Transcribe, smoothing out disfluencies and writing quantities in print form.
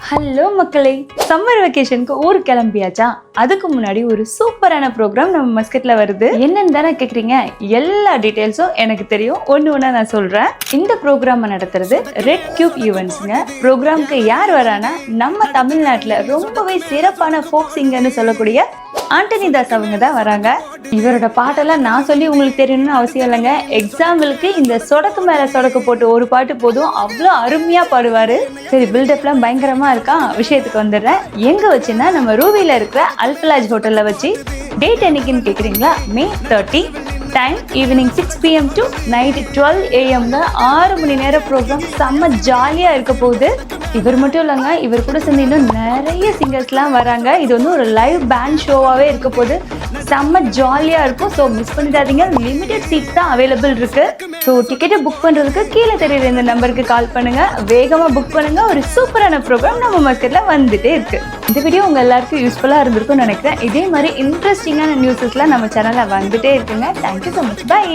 Hello மக்களே, summer வெக்கேஷனுக்கு ஊர் கிளம்பியாச்சா? அதுக்கு முன்னாடி ஒரு சூப்பரான ப்ரோக்ராம் நம்ம மஸ்கட்ல வருது. என்னன்னு தானே கேக்குறீங்க? எல்லா டீட்டெயில்ஸும் எனக்கு தெரியும், ஒன்று ஒன்றா நான் சொல்றேன். இந்த ப்ரோக்ராம் நடத்துறது ரெட் கியூப் ஈவெண்ட்ஸ்ங்க. ப்ரோக்ராமுக்கு யார் வரானா, நம்ம தமிழ்நாட்டில் ரொம்பவே சிறப்பான ஃபோக் சிங்கர்னு சொல்லக்கூடிய ஆண்டனி தாஸ் அவங்க தான் வராங்க. இவரோட பாட்டெல்லாம் நான் சொல்லி உங்களுக்கு தெரியணும்னு அவசியம் இல்லைங்க. எக்ஸாம்பிளுக்கு இந்த சொடக்கு மேல சொடக்கு போட்டு ஒரு பாட்டு போதும், அவ்வளோ அருமையா பாடுவாரு. சரி, பில்டப்லாம் பயங்கரமா இருக்கா. விஷயத்துக்கு வந்துடுறேன். எங்க வச்சுன்னா நம்ம ரூவில இருக்கிற அல்ஃபலாஜ் ஹோட்டல்ல வச்சு. டேட் என்னைக்குன்னு கேக்குறீங்களா? May 30. Time evening 6 PM to night 12 AM. 6 மணி நேரம் ப்ரோக்ராம். செம்ம ஜாலியாக இருக்க போகுது. இவர் மட்டும் இல்லைங்க, இவர் கூட சேர்ந்து இன்னும் நிறைய சிங்கர்ஸ்லாம் வராங்க. இது வந்து ஒரு லைவ் பேண்ட் ஷோவாகவே இருக்க போது. செம்ம ஜாலியாக இருக்கும். ஸோ மிஸ் பண்ணிடாதீங்க. லிமிடெட் சீட்ஸ் தான் அவைலபிள் இருக்கு. ஸோ டிக்கெட்டை புக் பண்ணுறதுக்கு கீழே தெரியுற இந்த நம்பருக்கு கால் பண்ணுங்க. வேகமாக புக் பண்ணுங்க. ஒரு சூப்பரான ப்ரோக்ராம் நம்ம மார்க்கெட்ல வந்துட்டே இருக்கு. இந்த வீடியோ உங்க எல்லாருக்கும் யூஸ்ஃபுல்லாக இருந்திருக்கும்னு நினைக்கிறேன். இதே மாதிரி இன்ட்ரெஸ்டிங்கான நியூஸஸ்லாம் நம்ம சேனலில் வந்துட்டே இருக்குங்க. Thank you so much. பை.